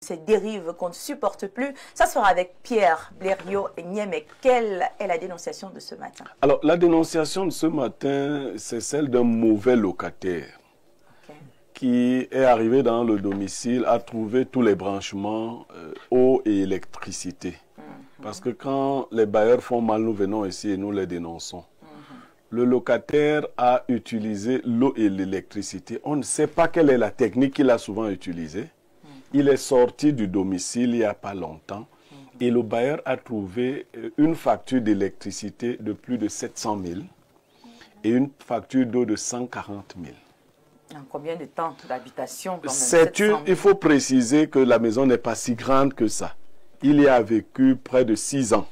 ces dérives qu'on ne supporte plus. Ça sera avec Pierre Blériot Niémé. Quelle est la dénonciation de ce matin? Alors, la dénonciation de ce matin, c'est celle d'un mauvais locataire qui est arrivé dans le domicile, a trouvé tous les branchements, eau et électricité. Parce que quand les bailleurs font mal, nous venons ici et nous les dénonçons. Le locataire a utilisé l'eau et l'électricité. On ne sait pas quelle est la technique qu'il a souvent utilisée. Il est sorti du domicile il n'y a pas longtemps et le bailleur a trouvé une facture d'électricité de plus de 700 000 et une facture d'eau de 140 000. En combien de temps d'habitation? Il faut préciser que la maison n'est pas si grande que ça. Il y a vécu près de 6 ans.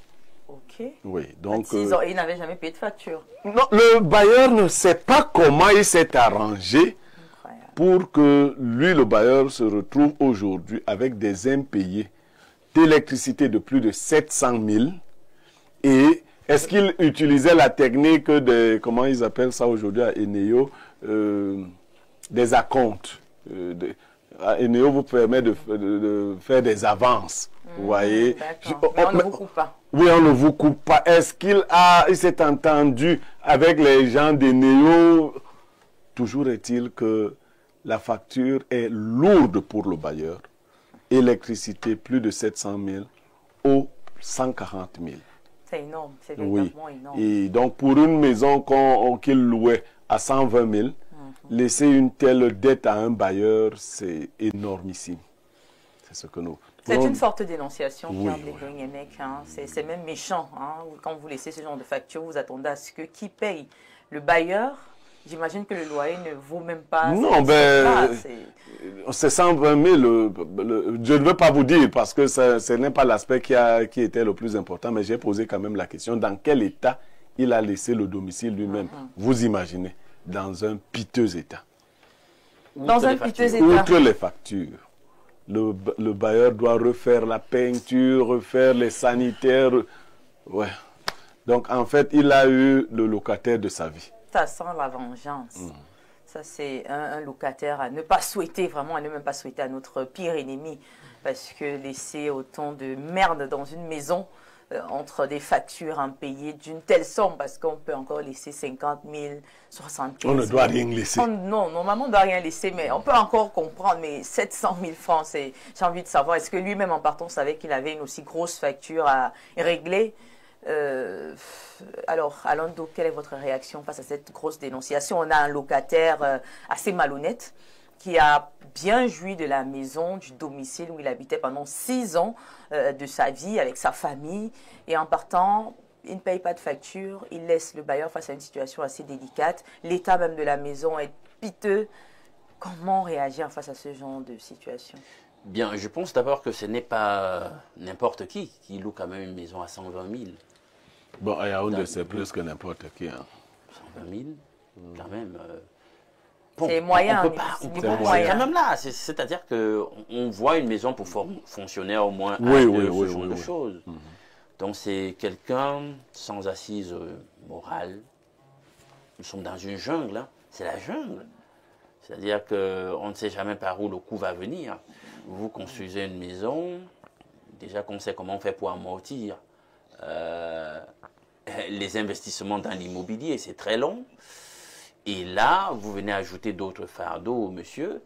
Ok. Oui, donc 6 ans, il n'avait jamais payé de facture. Non, le bailleur ne sait pas comment il s'est arrangé pour que lui, le bailleur, se retrouve aujourd'hui avec des impayés d'électricité de plus de 700 000. Et est-ce qu'il utilisait la technique de, comment ils appellent ça aujourd'hui à Eneo, des acomptes. Eneo vous permet de faire des avances. Vous voyez. Mais on ne vous coupe pas. Oui, on ne vous coupe pas. Est-ce qu'il s'est entendu avec les gens d'Eneo? Toujours est-il que la facture est lourde pour le bailleur. Électricité, plus de 700 000. Eau, 140 000. C'est énorme. C'est véritablement énorme. Et donc, pour une maison qu'il louait à 120 000, laisser une telle dette à un bailleur, c'est énormissime. C'est ce que nous... C'est une forte dénonciation, Pierre Blériot Niémé. C'est même méchant. Quand vous laissez ce genre de facture, vous attendez à ce que qui paye? Le bailleur? J'imagine que le loyer ne vaut même pas... Non, c'est 120 000. Je ne veux pas vous dire parce que ce n'est pas l'aspect qui était le plus important, mais j'ai posé quand même la question. Dans quel état il a laissé le domicile lui-même? Vous imaginez, dans un piteux état. Dans un piteux état. Outre les factures. Le bailleur doit refaire la peinture, refaire les sanitaires. Ouais. Donc, en fait, il a eu le locataire de sa vie. Ça sent la vengeance. Ça, c'est un locataire à ne pas souhaiter, vraiment, à ne même pas souhaiter à notre pire ennemi. Parce que laisser autant de merde dans une maison, entre des factures impayées d'une telle somme, parce qu'on peut encore laisser 50 000, 75 000. On ne doit rien laisser. Non, normalement, on ne doit rien laisser, mais on peut encore comprendre. Mais 700 000 francs, j'ai envie de savoir, est-ce que lui-même, en partant, savait qu'il avait une aussi grosse facture à régler? Alors, Alando, quelle est votre réaction face à cette grosse dénonciation? On a un locataire assez malhonnête qui a bien joui de la maison, du domicile où il habitait pendant 6 ans de sa vie avec sa famille. Et en partant, il ne paye pas de facture, il laisse le bailleur face à une situation assez délicate. L'état même de la maison est piteux. Comment réagir face à ce genre de situation? Bien, je pense d'abord que ce n'est pas n'importe qui loue quand même une maison à 120 000. Bon, à Yaoundé, c'est plus que n'importe qui. 120 000, quand même... Bon, c'est moyen. Quand même là, c'est-à-dire qu'on voit une maison pour fonctionnaire au moins ce genre de choses. Donc c'est quelqu'un sans assise morale. Nous sommes dans une jungle, hein. C'est la jungle. C'est-à-dire qu'on ne sait jamais par où le coup va venir. Vous construisez une maison, déjà qu'on sait comment on fait pour amortir les investissements dans l'immobilier, c'est très long. Et là, vous venez ajouter d'autres fardeaux, monsieur.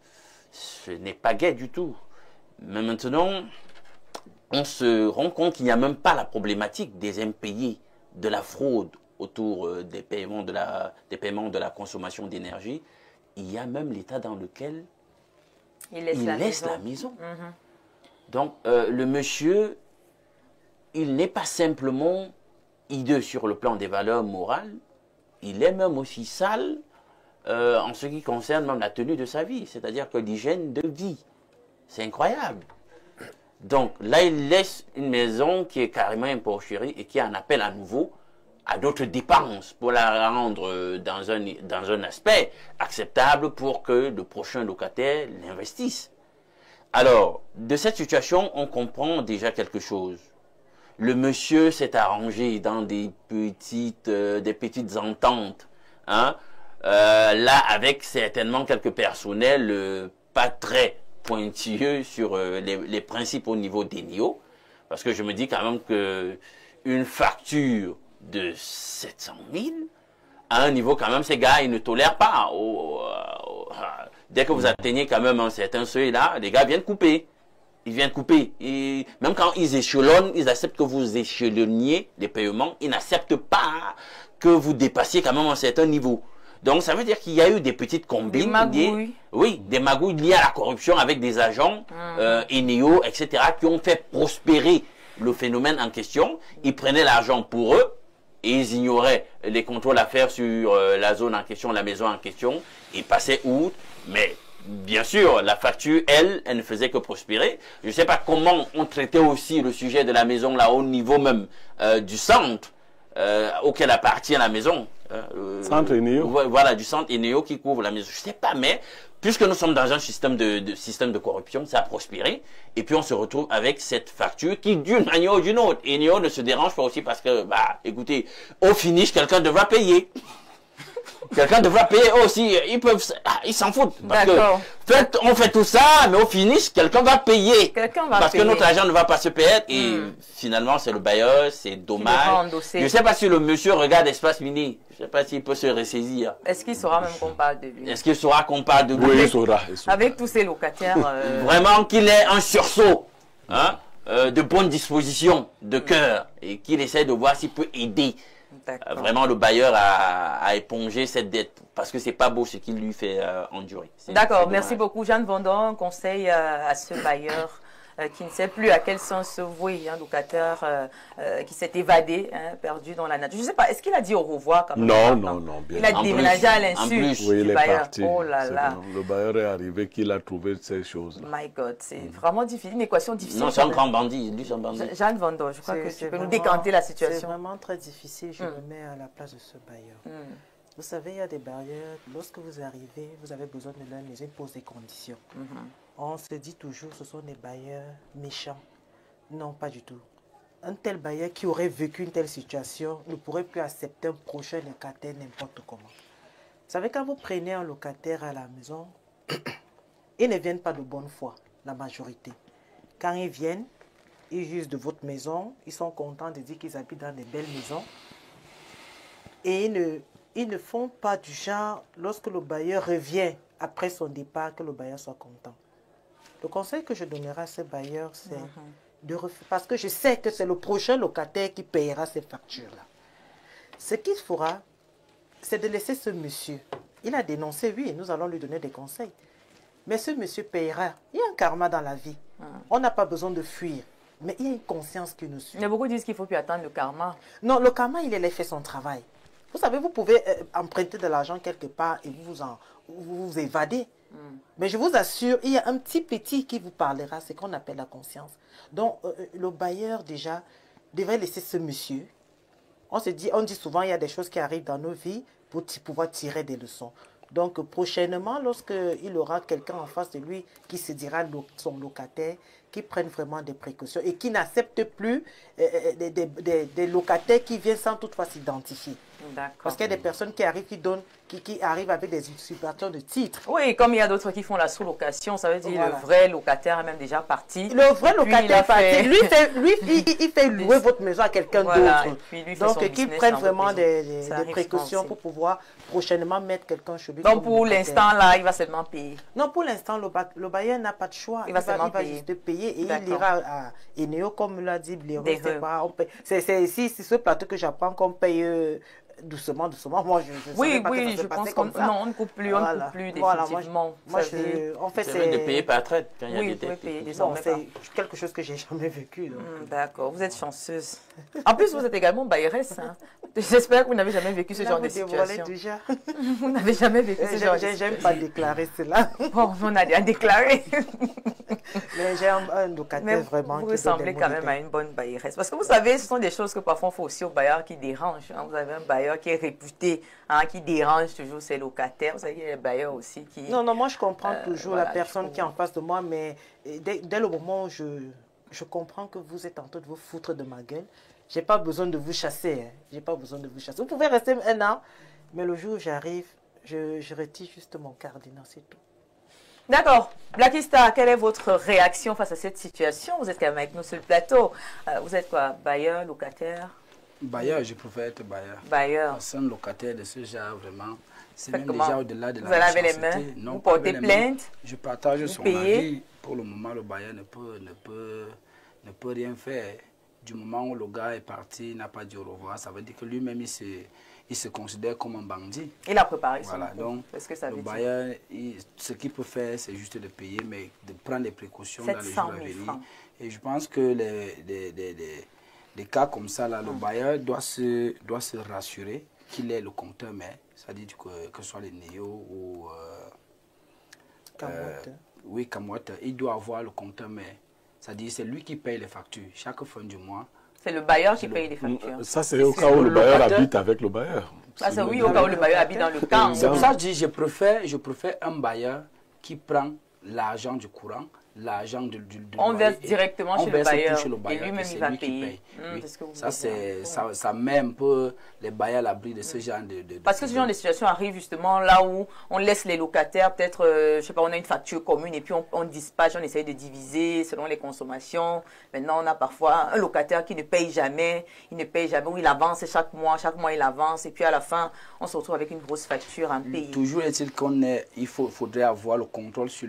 Ce n'est pas gai du tout. Mais maintenant, on se rend compte qu'il n'y a même pas la problématique des impayés, de la fraude autour des paiements de la consommation d'énergie. Il y a même l'état dans lequel il laisse la maison. Donc, le monsieur, il n'est pas simplement hideux sur le plan des valeurs morales, il est même aussi sale en ce qui concerne même la tenue de sa vie, c'est-à-dire que l'hygiène de vie. C'est incroyable. Donc là, il laisse une maison qui est carrément emporchée et qui en appelle à nouveau à d'autres dépenses pour la rendre dans un aspect acceptable pour que le prochain locataire l'investisse. Alors, de cette situation, on comprend déjà quelque chose. Le monsieur s'est arrangé dans des petites ententes, hein, là avec certainement quelques personnels pas très pointilleux sur les principes au niveau des NIO, parce que je me dis quand même que une facture de 700 000, à un niveau quand même, ces gars, ils ne tolèrent pas. Dès que vous atteignez quand même un certain seuil là, les gars viennent couper. Ils viennent couper. Et même quand ils échelonnent, ils acceptent que vous échelonniez les paiements. Ils n'acceptent pas que vous dépassiez quand même un certain niveau. Donc ça veut dire qu'il y a eu des petites combines. Des magouilles. Oui, des magouilles liées à la corruption avec des agents, Eneo, etc., qui ont fait prospérer le phénomène en question. Ils prenaient l'argent pour eux et ils ignoraient les contrôles à faire sur la zone en question, la maison en question. Ils passaient outre, mais bien sûr, la facture, elle ne faisait que prospérer. Je ne sais pas comment on traitait aussi le sujet de la maison là au niveau même du centre auquel appartient la maison. Centre Eneo. Voilà, du centre Eneo qui couvre la maison. Je ne sais pas, mais puisque nous sommes dans un système de corruption, ça a prospéré. Et puis on se retrouve avec cette facture qui, d'une manière ou d'une autre, Eneo ne se dérange pas aussi parce que, bah, écoutez, au finish, quelqu'un devra payer. Quelqu'un devra payer aussi. Ils s'en foutent. Parce que, on fait tout ça, mais au finish, quelqu'un va payer. Parce que notre argent ne va pas se payer. Et finalement, c'est le bailleur, c'est dommage. Je ne sais pas si le monsieur regarde Espace Mini. Je ne sais pas s'il peut se ressaisir. Est-ce qu'il saura même qu'on parle de lui? Est-ce qu'il saura qu'on parle de lui? Oui, il saura. Avec tous ces locataires. Vraiment qu'il ait un sursaut, hein, de bonne disposition, de cœur, et qu'il essaie de voir s'il peut aider. Vraiment le bailleur à éponger cette dette parce que c'est pas beau ce qu'il lui fait endurer. D'accord, merci beaucoup Jeanne Vendon. Conseil à ce bailleur qui ne sait plus à quel sens se vouer, un locataire qui s'est évadé, perdu dans la nature. Je ne sais pas, est-ce qu'il a dit au revoir quand même? Non, bien. Il a déménagé à l'insu du bailleur. Parti. Oh là là. Le bailleur est arrivé qu'il a trouvé ces choses-là. My God, c'est vraiment difficile, une équation difficile. Non, c'est un grand bandit, lui c'est un bandit. Jeanne Vendon, je crois que tu peux nous décanter la situation. C'est vraiment très difficile, je me mets à la place de ce bailleur. Vous savez, il y a des bailleurs, lorsque vous arrivez, vous avez besoin de leur maison, ils posent des conditions. On se dit toujours, ce sont des bailleurs méchants. Non, pas du tout. Un tel bailleur qui aurait vécu une telle situation ne pourrait plus accepter un prochain locataire n'importe comment. Vous savez, quand vous prenez un locataire à la maison, ils ne viennent pas de bonne foi, la majorité. Quand ils viennent, ils jugent de votre maison, ils sont contents de dire qu'ils habitent dans des belles maisons. Et ils ne font pas du genre, lorsque le bailleur revient après son départ, que le bailleur soit content. Le conseil que je donnerai à ce bailleur, c'est de refuser, parce que je sais que c'est le prochain locataire qui payera ces factures-là. Ce qu'il fera, c'est de laisser ce monsieur. Il a dénoncé, oui, nous allons lui donner des conseils. Mais ce monsieur payera. Il y a un karma dans la vie. On n'a pas besoin de fuir. Mais il y a une conscience qui nous suit. Il y a beaucoup qui disent qu'il ne faut plus attendre le karma. Non, le karma, il a fait son travail. Vous savez, vous pouvez emprunter de l'argent quelque part et vous évadez. Mais je vous assure, il y a un petit qui vous parlera, c'est qu'on appelle la conscience. Donc, le bailleur, déjà, devrait laisser ce monsieur. On dit souvent, il y a des choses qui arrivent dans nos vies pour pouvoir tirer des leçons. Donc, prochainement, lorsqu'il aura quelqu'un en face de lui qui se dira son locataire, qui prenne vraiment des précautions et qui n'accepte plus des locataires qui viennent sans toutefois s'identifier. Parce qu'il y a des personnes qui arrivent, qui arrivent avec des usurpations de titres. Oui, comme il y a d'autres qui font la sous-location, ça veut dire le vrai locataire est même déjà parti. Le vrai locataire est parti. Lui, il fait louer votre maison à quelqu'un d'autre. Donc, qu'il prenne vraiment des précautions pour pouvoir prochainement mettre quelqu'un chez lui. Donc, pour l'instant, là, il va seulement payer. Non, pour l'instant, le bailleur n'a pas de choix. Il va juste payer et il ira à Eneo, comme l'a dit Blaireau. C'est ce plateau que j'apprends qu'on paye doucement. Moi, je oui, je pense qu'on ne coupe plus, définitivement. Moi, en fait, c'est de payer par traite quand il y a des dettes. C'est quelque chose que j'ai jamais vécu. D'accord, vous êtes chanceuse. En plus, vous êtes également bailleresse. Hein. J'espère que vous n'avez jamais vécu ce genre de situation. Déjà. Vous n'avez jamais vécu ce genre de situation. J'aime pas déclarer cela. Bon, on a déjà déclaré. Mais j'ai un locataire vraiment. Vous ressemblez quand même à une bonne bailleresse. Parce que vous savez, ce sont des choses que parfois on fait aussi aux bailleurs qui dérangent. Hein. Vous avez un bailleur qui est réputé, qui dérange toujours ses locataires. Vous savez, il y a des bailleurs aussi qui... Non, moi je comprends toujours la personne qui est en face de moi, mais dès le moment où je comprends que vous êtes en train de vous foutre de ma gueule, j'ai pas besoin de vous chasser. J'ai pas besoin de vous chasser. Vous pouvez rester un an, mais le jour où j'arrive, je retire juste mon cardinal, c'est tout. D'accord. Blackista, quelle est votre réaction face à cette situation? Vous êtes quand même avec nous sur le plateau. Vous êtes quoi? Bailleur, locataire? Bailleur, je préfère être bailleur. Bailleur. Un locataire de ce genre, vraiment, c'est même comment? déjà au-delà de la Vous en avez les mains? Non, vous pas portez avec les plainte? mains. Je partage son payez? avis. Pour le moment, le bailleur ne peut rien faire. Du moment où le gars est parti, il n'a pas dit au revoir, ça veut dire que lui-même, il se considère comme un bandit. Il a préparé son Voilà, donc que ça le veut bailleur, ce qu'il peut faire, c'est juste de payer, mais de prendre des précautions dans les jours à venir. Et je pense que les cas comme ça, là, le bailleur doit se rassurer qu'il est le compteur, mais c'est-à-dire que ce soit les néo ou Kamouette, il doit avoir le compteur, mais c'est-à-dire c'est lui qui paye les factures chaque fin du mois. C'est le bailleur qui paye les factures. Ça, c'est au cas où le bailleur habite avec le bailleur. Ah, c'est oui, au cas où le bailleur habite dans le camp. C'est pour ça que je dis, je préfère un bailleur qui prend l'argent du courant, l'argent du on verse directement chez le bailleur et lui-même il va payer. Ça met un peu les bailleurs à l'abri de ce genre de parce que ce genre de situation arrive justement là où on laisse les locataires, peut-être, je sais pas, on a une facture commune et puis on dispatche, on essaye de diviser selon les consommations. Maintenant, on a parfois un locataire qui ne paye jamais, ou il avance chaque mois il avance et puis à la fin, on se retrouve avec une grosse facture à payer. Toujours est-il il faudrait avoir le contrôle sur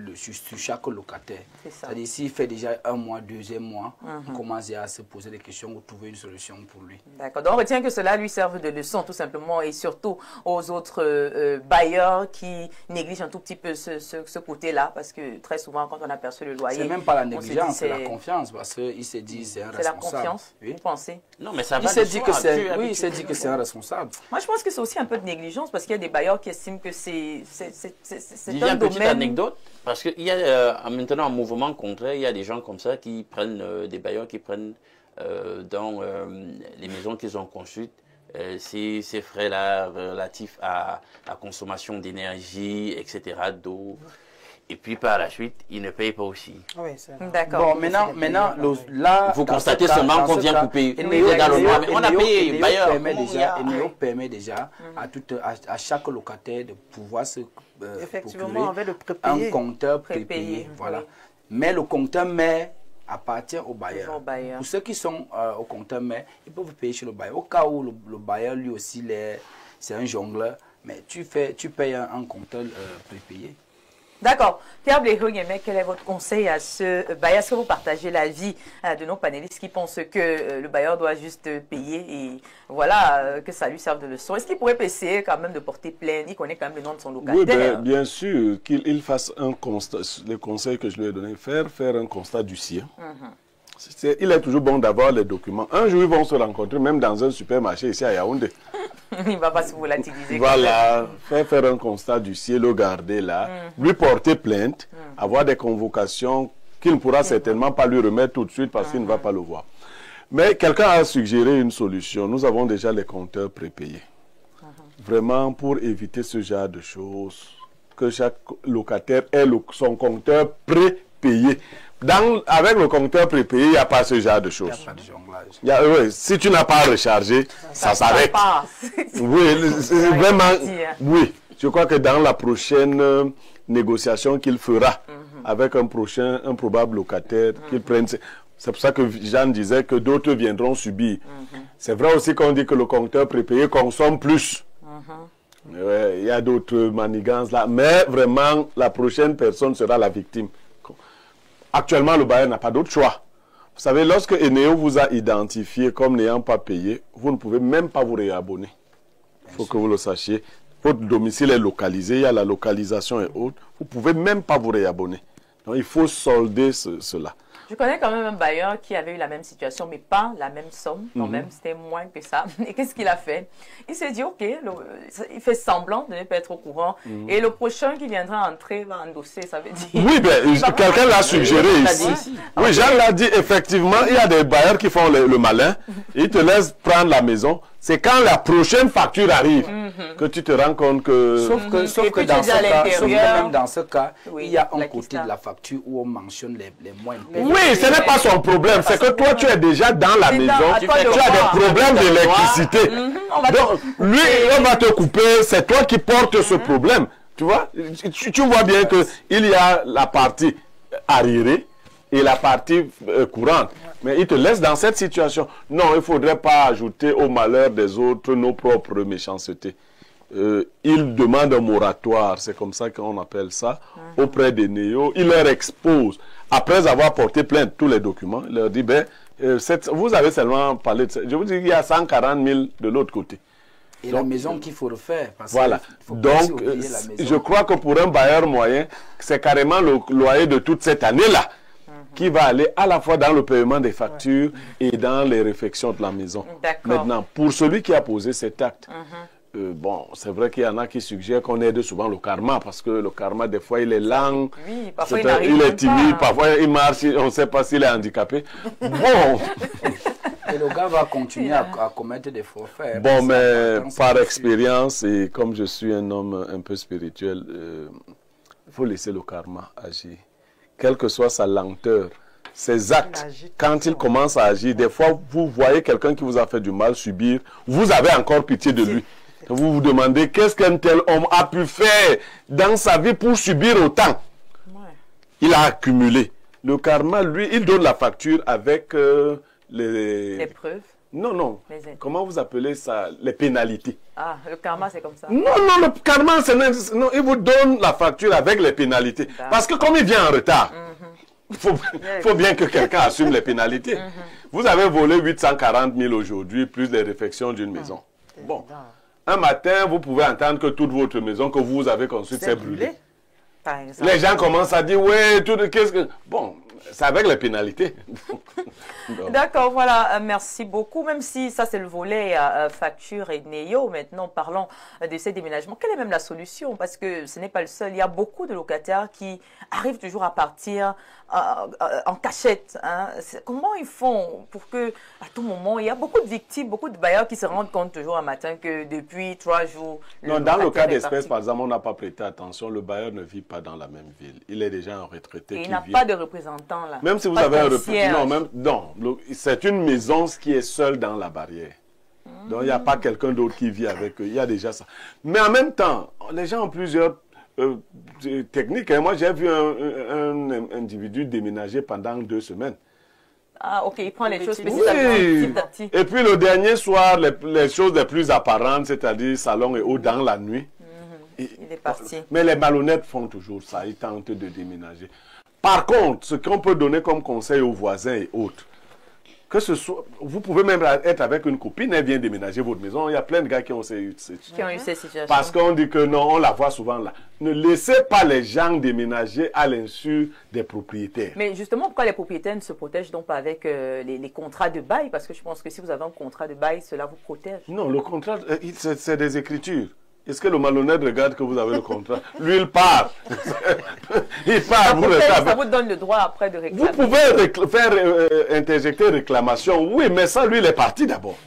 chaque locataire. C'est-à-dire s'il fait déjà un mois, deuxième mois, on commence à se poser des questions ou trouver une solution pour lui. D'accord. Donc on retient que cela lui serve de leçon tout simplement et surtout aux autres bailleurs qui négligent un tout petit peu ce côté-là parce que très souvent quand on aperçoit le loyer... C'est même pas la négligence, c'est la confiance parce qu'il se dit c'est un responsable. C'est la confiance, oui. vous pensez? Non, mais ça va il se dit que c'est un responsable. Moi je pense que c'est aussi un peu de négligence parce qu'il y a des bailleurs qui estiment que c'est un domaine... Une petite anecdote. Parce qu'il y a maintenant un mouvement contraire, il y a des gens comme ça qui prennent, des bailleurs qui prennent dans les maisons qu'ils ont construites, ces frais-là relatifs à la consommation d'énergie, etc., d'eau. Et puis par la suite, ils ne payent pas aussi. Oui, d'accord. Bon, maintenant là, vous constatez seulement qu'on vient couper. On a payé le bailleur. Eneo permet déjà à chaque locataire de pouvoir se procurer un compteur prépayé. Voilà. Mais le compteur mère appartient au bailleur. Pour ceux qui sont au compteur mère, ils peuvent payer chez le bailleur. Au cas où le bailleur lui aussi c'est un jongleur, mais tu payes un compteur prépayé. D'accord. Pierre Blého-Guémet, quel est votre conseil à ce bailleur? Est-ce que vous partagez l'avis de nos panélistes qui pensent que le bailleur doit juste payer et voilà, que ça lui serve de leçon? Est-ce qu'il pourrait essayer quand même de porter plainte? Il connaît quand même le nom de son locataire. Oui, bien sûr, qu'il fasse un constat, les conseils que je lui ai donnés, faire un constat du sien. Il est toujours bon d'avoir les documents. Un jour, ils vont se rencontrer, même dans un supermarché ici à Yaoundé. Il ne va pas se volatiliser. Voilà, faire un constat du ciel, le garder là, lui porter plainte, avoir des convocations qu'il ne pourra certainement pas lui remettre tout de suite parce qu'il ne va pas le voir. Mais quelqu'un a suggéré une solution. Nous avons déjà les compteurs prépayés. Vraiment, pour éviter ce genre de choses, que chaque locataire ait son compteur prépayé. Avec le compteur prépayé, il n'y a pas ce genre de choses. Il n'y a pas de jonglage. Si tu n'as pas rechargé, ça s'arrête. Oui, vraiment. Oui, je crois que dans la prochaine négociation qu'il fera avec un probable locataire, qu'il prenne. C'est pour ça que Jean disait que d'autres viendront subir. C'est vrai aussi qu'on dit que le compteur prépayé consomme plus. Il y a d'autres manigances là. Mais vraiment, la prochaine personne sera la victime. Actuellement, le bailleur n'a pas d'autre choix. Vous savez, lorsque Eneo vous a identifié comme n'ayant pas payé, vous ne pouvez même pas vous réabonner. Il faut que vous le sachiez. Votre domicile est localisé, il y a la localisation et autres. Vous ne pouvez même pas vous réabonner. Donc, il faut solder cela. Je connais quand même un bailleur qui avait eu la même situation, mais pas la même somme. Quand même, c'était moins que ça. Et qu'est-ce qu'il a fait? Il s'est dit, OK, il fait semblant de ne pas être au courant. Et le prochain qui viendra entrer va endosser, ça veut dire... Oui, quelqu'un l'a suggéré ici. Oui, Jean l'a dit, effectivement, il y a des bailleurs qui font le malin. Ils te laissent prendre la maison. C'est quand la prochaine facture arrive que tu te rends compte que... Sauf que dans ce cas, même dans ce cas, il y a un côté de la facture où on mentionne les moyens. Oui, ce n'est pas son problème. C'est que toi, tu es déjà dans la maison. Tu as des problèmes d'électricité. Donc, lui, on va te couper. C'est toi qui portes ce problème. Tu vois, tu vois bien qu'il y a la partie arriérée et la partie courante. Mais il te laisse dans cette situation. Non, il ne faudrait pas ajouter au malheur des autres nos propres méchancetés. Il demande un moratoire, c'est comme ça qu'on appelle ça, auprès des néos. Il leur expose, après avoir porté plainte tous les documents, il leur dit, ben, vous avez seulement parlé de ça. Je vous dis qu'il y a 140 000 de l'autre côté. Et donc, la maison qu'il faut refaire. Parce voilà. Donc, je crois que pour un bailleur moyen, c'est carrément le loyer de toute cette année-là qui va aller à la fois dans le paiement des factures et dans les réfections de la maison. Maintenant, pour celui qui a posé cet acte, bon, c'est vrai qu'il y en a qui suggèrent qu'on aide souvent le karma, parce que le karma, des fois, il est lent, oui, parfois il est timide, parfois il marche, on ne sait pas s'il est handicapé. Bon. Et le gars va continuer à commettre des forfaits. Bon, mais par expérience, et comme je suis un homme un peu spirituel, il faut laisser le karma agir. Quelle que soit sa lenteur, ses actes, quand il commence à agir, des fois, vous voyez quelqu'un qui vous a fait du mal subir, vous avez encore pitié de lui. Vous vous demandez qu'est-ce qu'un tel homme a pu faire dans sa vie pour subir autant. Il a accumulé. Le karma, lui, il donne la facture avec les preuves. Non, non. Comment vous appelez ça? Les pénalités. Ah, le karma, c'est comme ça. Non, non, le karma, non, il vous donne la facture avec les pénalités. Parce que comme il vient en retard, il faut bien que quelqu'un assume les pénalités. Vous avez volé 840 000 aujourd'hui, plus les réfections d'une maison. Bon. Un matin, vous pouvez entendre que toute votre maison que vous avez construite s'est brûlée. Les gens commencent à dire, ouais, qu'est-ce que... Bon, c'est avec les pénalités. D'accord, voilà, merci beaucoup. Même si ça, c'est le volet facture et néo, maintenant, parlons de ces déménagements. Quelle est même la solution? Parce que ce n'est pas le seul. Il y a beaucoup de locataires qui arrivent toujours à partir en cachette. Hein. Comment ils font pour que, à tout moment, il y a beaucoup de victimes, beaucoup de bailleurs qui se rendent compte toujours un matin que depuis 3 jours... Non, dans le cas d'espèce, par exemple, on n'a pas prêté attention. Le bailleur ne vit pas dans la même ville. Il est déjà un retraité. Et il n'a pas de représentant là. Même si vous avez un représentant, non, c'est une maison qui est seule dans la barrière. Donc il n'y a pas quelqu'un d'autre qui vit avec eux. Il y a déjà ça. Mais en même temps, les gens ont plusieurs techniques. Moi, j'ai vu un individu déménager pendant 2 semaines. Ah, ok, il prend les choses petit à petit. Et puis le dernier soir, les choses les plus apparentes, c'est-à-dire salon et eau dans la nuit. Il est parti. Mais les malhonnêtes font toujours ça. Ils tentent de déménager. Par contre, ce qu'on peut donner comme conseil aux voisins et autres, que ce soit, vous pouvez même être avec une copine, elle vient déménager votre maison. Il y a plein de gars qui ont eu ces situations. Parce qu'on dit que non, on la voit souvent là. Ne laissez pas les gens déménager à l'insu des propriétaires. Mais justement, pourquoi les propriétaires ne se protègent donc pas avec les contrats de bail? Parce que je pense que si vous avez un contrat de bail, cela vous protège. Non, le contrat, c'est des écritures. Est-ce que le malhonnête regarde que vous avez le contrat? Lui, il part. Il part. Ça vous donne le droit après de réclamer. Vous pouvez faire interjecter réclamation, oui, mais ça, lui, il est parti d'abord.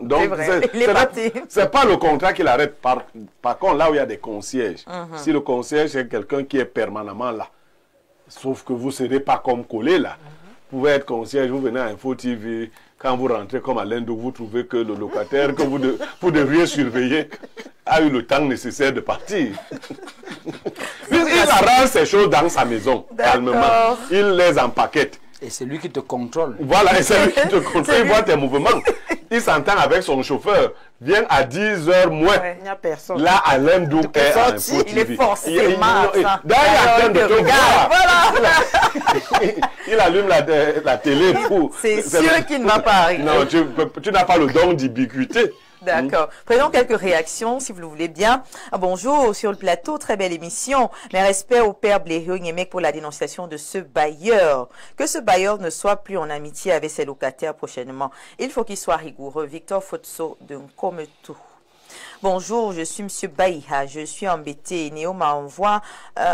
Donc, il est parti. C'est pas le contrat qui l'arrête. Par contre, là où il y a des concierges, si le concierge est quelqu'un qui est permanemment là, sauf que vous ne serez pas comme collé là. Vous pouvez être concierge, vous venez à Info TV, quand vous rentrez comme à l'Inde, vous trouvez que le locataire que vous devriez surveiller a eu le temps nécessaire de partir. Il arrange ces choses dans sa maison, calmement. Il les empaquette. Et c'est lui qui te contrôle. Voilà, et c'est lui qui te contrôle. Il voit tes mouvements. Il s'entend avec son chauffeur. Viens à 10h moins. Il n'y a personne. Là, Alain Douk est à Info TV. Il est forcément. Il attend de te voir. Voilà. Il allume la télé pour... C'est sûr qu'il ne va pas arriver. Non, tu n'as pas le don d'ubiquité. D'accord. Prenons quelques réactions, si vous le voulez bien. Bonjour, sur le plateau, très belle émission. Mes respects au père Blério Nyemek pour la dénonciation de ce bailleur. Que ce bailleur ne soit plus en amitié avec ses locataires prochainement. Il faut qu'il soit rigoureux. Victor Fotso de Nkometou. Bonjour, je suis Monsieur Baïha. Je suis embêté. Néo m'envoie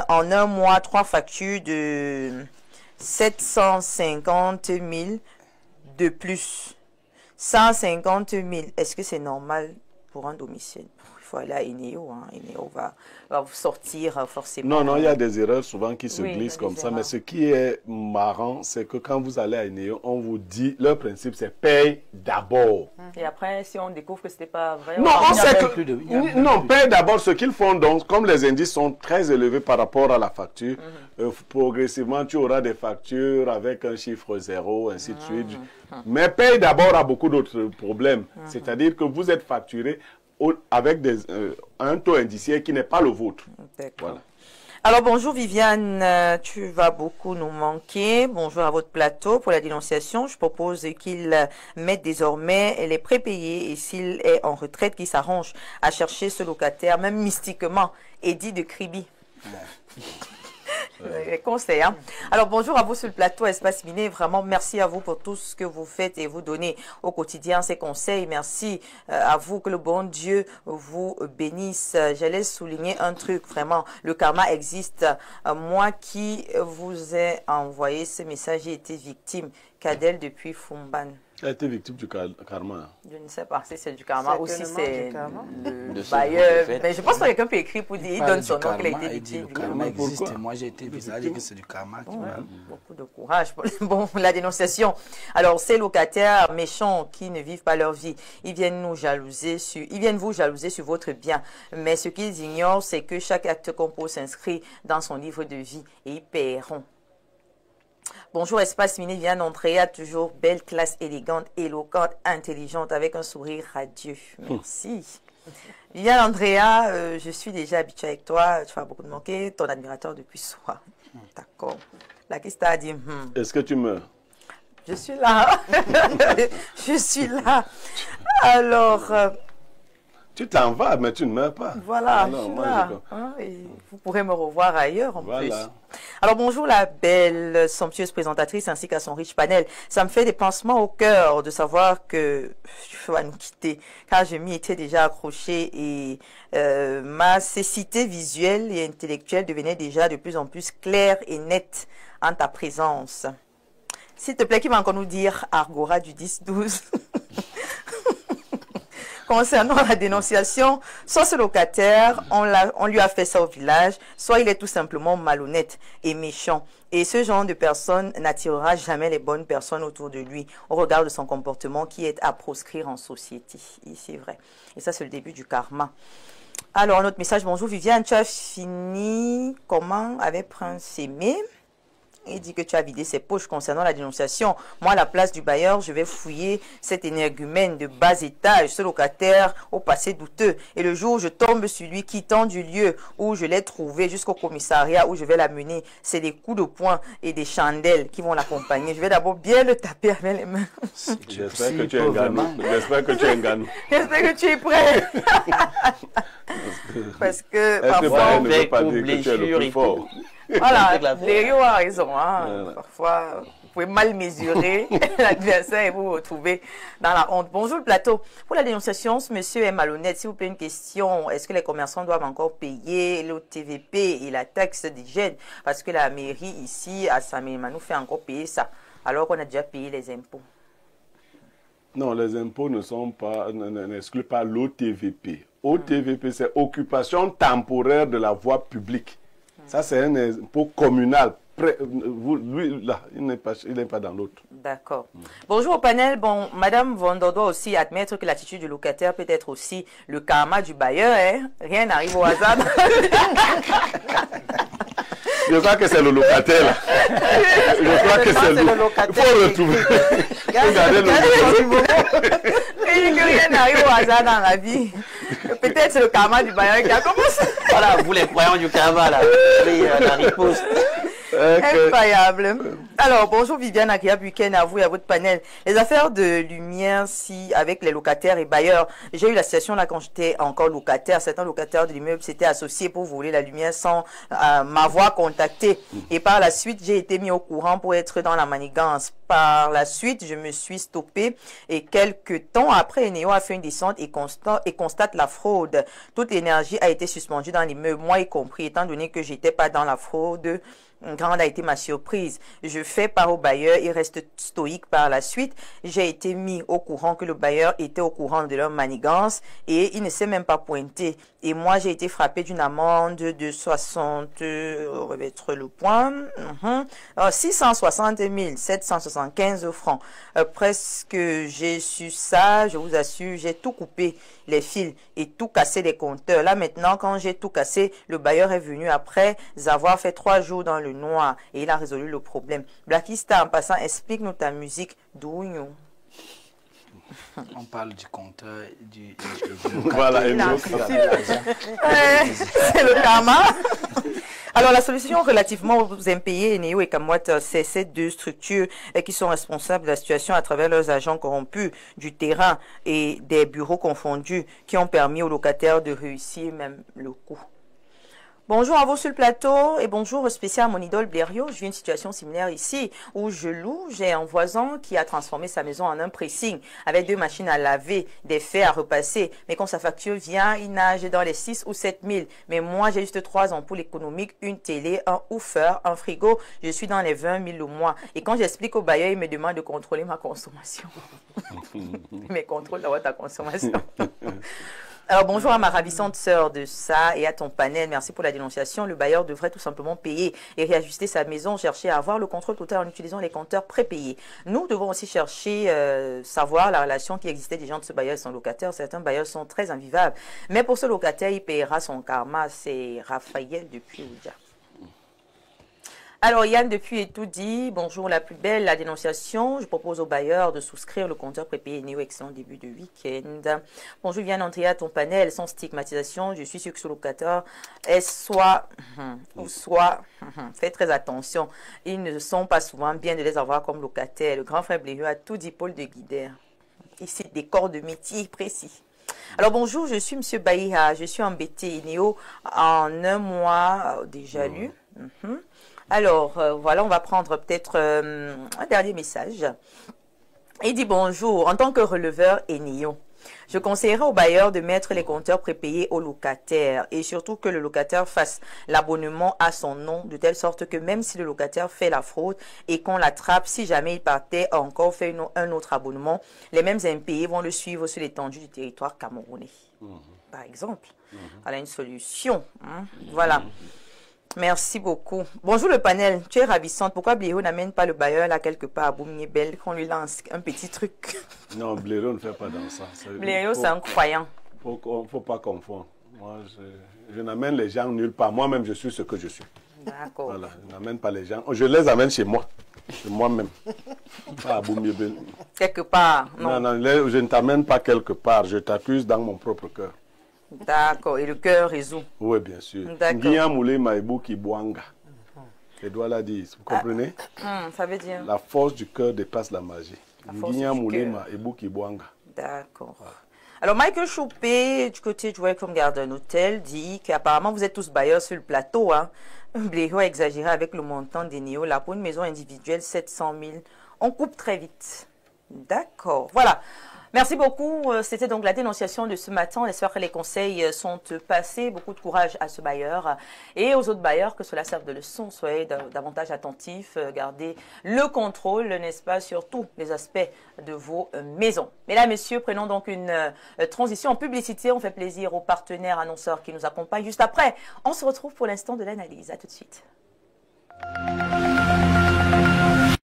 en un mois 3 factures de 750 000 de plus. 150 000, est-ce que c'est normal pour un domicile? Il faut aller à Eneo. Hein. Eneo va vous sortir forcément. Non, il y a des erreurs souvent qui se glissent comme ça. Mais ce qui est marrant, c'est que quand vous allez à Eneo, on vous dit, leur principe, c'est paye d'abord. Et après, si on découvre que ce n'était pas vrai... Non, on sait que... Non, paye d'abord ce qu'ils font. Donc, comme les indices sont très élevés par rapport à la facture, progressivement, tu auras des factures avec un chiffre 0, ainsi de suite. Mais paye d'abord a beaucoup d'autres problèmes. C'est-à-dire que vous êtes facturé avec un taux indiciaire qui n'est pas le vôtre. Voilà. Alors bonjour Viviane, tu vas beaucoup nous manquer. Bonjour à votre plateau. Pour la dénonciation, je propose qu'il mette désormais les prépayés et s'il est en retraite, qu'il s'arrange à chercher ce locataire, même mystiquement, Eddie de Kribi. Conseil, hein. Alors bonjour à vous sur le plateau Espace Miné, vraiment merci à vous pour tout ce que vous faites et vous donnez au quotidien ces conseils. Merci à vous, que le bon Dieu vous bénisse. J'allais souligner un truc, vraiment, le karma existe. Moi qui vous ai envoyé ce message, j'ai été victime. Cadel depuis Fumban. Elle a été victime du karma. Je ne sais pas si c'est du karma ou si c'est le bailleur. Mais je pense que quelqu'un peut écrire pour dire, il donne son nom, qu'il a été victime du karma. Existe. Moi, j'ai été visagé que c'est du karma. Beaucoup de courage. Bon, la dénonciation. Alors, ces locataires méchants qui ne vivent pas leur vie, ils viennent vous jalouser sur votre bien. Mais ce qu'ils ignorent, c'est que chaque acte qu'on pose s'inscrit dans son livre de vie et ils paieront. Bonjour Espace Miné, Viviane Andrea, toujours belle, classe, élégante, éloquente, intelligente, avec un sourire radieux. Merci. Viviane Andrea, je suis déjà habituée avec toi, tu vas beaucoup te manquer, ton admirateur depuis soi. D'accord. La question a dit... Est-ce que tu meurs? Je suis là. Je suis là. Alors... tu t'en vas, mais tu ne meurs pas. Voilà, je suis là. Hein, et vous pourrez me revoir ailleurs en plus. Alors bonjour la belle, somptueuse présentatrice ainsi qu'à son riche panel. Ça me fait des pincements au cœur de savoir que tu vas nous quitter, car je m'y étais déjà accrochée et ma cécité visuelle et intellectuelle devenait déjà de plus en plus claire et nette en ta présence. S'il te plaît, qui va encore nous dire Argora du 10-12? Concernant la dénonciation, soit ce locataire, on lui a fait ça au village, soit il est tout simplement malhonnête et méchant. Et ce genre de personne n'attirera jamais les bonnes personnes autour de lui au regard de son comportement qui est à proscrire en société. C'est vrai. Et ça, c'est le début du karma. Alors, notre message, bonjour Viviane, tu as fini comment avec Prince Aimé? Il dit que tu as vidé ses poches concernant la dénonciation. Moi, à la place du bailleur, je vais fouiller cet énergumène de bas étage, ce locataire au passé douteux. Et le jour où je tombe sur lui, quittant du lieu où je l'ai trouvé jusqu'au commissariat où je vais l'amener, c'est des coups de poing et des chandelles qui vont l'accompagner. Je vais d'abord bien le taper avec les mains. J'espère que tu es un ganou. J'espère que tu es un ganou. J'espère que tu es prêt. Parce que parfois, on ne veut pas dire que tu es le plus fort. Voilà, Léo a raison. Hein. Parfois, vous pouvez mal mesurer l'adversaire et vous retrouver dans la honte. Bonjour le plateau. Pour la dénonciation, ce monsieur est malhonnête. S'il vous plaît, une question. Est-ce que les commerçants doivent encore payer le TVP et la taxe d'hygiène? Parce que la mairie ici, à Samima, nous fait encore payer ça, alors qu'on a déjà payé les impôts. Non, les impôts n'excluent pas l'OTVP. OTVP, c'est occupation temporaire de la voie publique. Ça, c'est un impôt communal. Lui, là, il n'est pas dans l'autre. D'accord. Bonjour au panel. Bon, Madame Vondo doit aussi admettre que l'attitude du locataire peut être aussi le karma du bailleur. Hein? Rien n'arrive au hasard. Je crois que c'est le locataire, là. Je crois que c'est le locataire. Il faut retrouver. Regardez le locataire. Rien n'arrive au hasard dans la vie. Peut-être c'est le karma du bailleur qui a commencé. Voilà, vous les croyants du karma, là. La riposte. Incroyable. Alors, bonjour Viviane, agréable week-end à vous et à votre panel. Les affaires de lumière, avec les locataires et bailleurs, j'ai eu la situation là quand j'étais encore locataire. Certains locataires de l'immeuble s'étaient associés pour voler la lumière sans m'avoir contacté. Et par la suite, j'ai été mis au courant pour être dans la manigance. Par la suite, je me suis stoppé et quelques temps après, Eneo a fait une descente et constate la fraude. Toute l'énergie a été suspendue dans l'immeuble, moi y compris, étant donné que j'étais pas dans la fraude. Grande a été ma surprise. Je fais part au bailleur, il reste stoïque par la suite. J'ai été mis au courant que le bailleur était au courant de leur manigance et il ne s'est même pas pointé. Et moi, j'ai été frappé d'une amende de 60, on va mettre le point, 660 775 francs. Presque j'ai su ça, je vous assure, j'ai tout coupé les fils et tout cassé les compteurs. Là maintenant, quand j'ai tout cassé, le bailleur est venu après avoir fait 3 jours dans le noir et il a résolu le problème. Blackista, en passant, explique-nous ta musique d'où. On parle du compteur, du voilà, c'est le karma. Alors, la solution relativement aux impayés, Eneo et Kamwat, c'est ces deux structures qui sont responsables de la situation à travers leurs agents corrompus du terrain et des bureaux confondus qui ont permis aux locataires de réussir même le coup. Bonjour à vous sur le plateau et bonjour spécial à mon idole Blériot. Je vis une situation similaire ici où je loue. J'ai un voisin qui a transformé sa maison en un pressing avec 2 machines à laver, des fers à repasser. Mais quand sa facture vient, il nage dans les 6 ou 7 000. Mais moi, j'ai juste 3 ampoules économiques, une télé, un woofer, un frigo. Je suis dans les 20 000 au mois. Et quand j'explique au bailleur, il me demande de contrôler ma consommation. Mais contrôle d'abord ta consommation. Alors, bonjour à ma ravissante sœur de ça et à ton panel. Merci pour la dénonciation. Le bailleur devrait tout simplement payer et réajuster sa maison, chercher à avoir le contrôle total en utilisant les compteurs prépayés. Nous devons aussi chercher, savoir la relation qui existait déjà entre ce bailleur et son locataire. Certains bailleurs sont très invivables. Mais pour ce locataire, il paiera son karma. C'est Raphaël depuis Oudia. Alors, Yann depuis et tout dit, bonjour la plus belle, la dénonciation. Je propose au bailleur de souscrire le compteur prépayé Néo-Excellent début de week-end. Bonjour, viens d'entrer à ton panel sans stigmatisation. Je suis sûr que ce locataire est soit, fais très attention. Ils ne sont pas souvent bien de les avoir comme locataires. Le grand frère Blériot a tout dit Paul de Guider. Ici, des corps de métier précis. Alors bonjour, je suis Monsieur Baïha, je suis embêté. Néo en un mois déjà lu. Alors, voilà, on va prendre peut-être un dernier message. Il dit bonjour, en tant que releveur Enio, je conseillerais au bailleur de mettre les compteurs prépayés au locataire et surtout que le locataire fasse l'abonnement à son nom de telle sorte que même si le locataire fait la fraude et qu'on l'attrape, si jamais il partait encore faire un autre abonnement, les mêmes impayés vont le suivre sur l'étendue du territoire camerounais. Par exemple, voilà une solution. Voilà. Merci beaucoup. Bonjour le panel, tu es ravissante. Pourquoi Blériot n'amène pas le bailleur là quelque part à Boumniébel qu'on lui lance un petit truc? Non, Blériot ne fait pas dans ça. Blériot, c'est un croyant. Il ne faut pas confondre. Moi, je n'amène les gens nulle part. Moi-même, je suis ce que je suis. D'accord. Voilà, je n'amène pas les gens. Je les amène chez moi. Chez moi-même. Pas à Boumniébel. Quelque part, non. Non, je ne t'amène pas quelque part. Je t'accuse dans mon propre cœur. D'accord, et le cœur résout. Oui, bien sûr. Les doigts l'a dit, vous comprenez? Ça veut dire? La force du cœur dépasse la magie. D'accord. Alors, Michael Choupé, du côté du Welcome Garden Hotel, dit qu'apparemment vous êtes tous bailleurs sur le plateau. Blériot a exagéré avec le montant des Néo. Là, pour une maison individuelle, 700 000. On coupe très vite. D'accord. Voilà. Merci beaucoup. C'était donc la dénonciation de ce matin. On espère que les conseils sont passés. Beaucoup de courage à ce bailleur et aux autres bailleurs, que cela serve de leçon. Soyez davantage attentifs. Gardez le contrôle, n'est-ce pas, sur tous les aspects de vos maisons. Mesdames, Messieurs, prenons donc une transition en publicité. On fait plaisir aux partenaires annonceurs qui nous accompagnent juste après. On se retrouve pour l'instant de l'analyse. À tout de suite.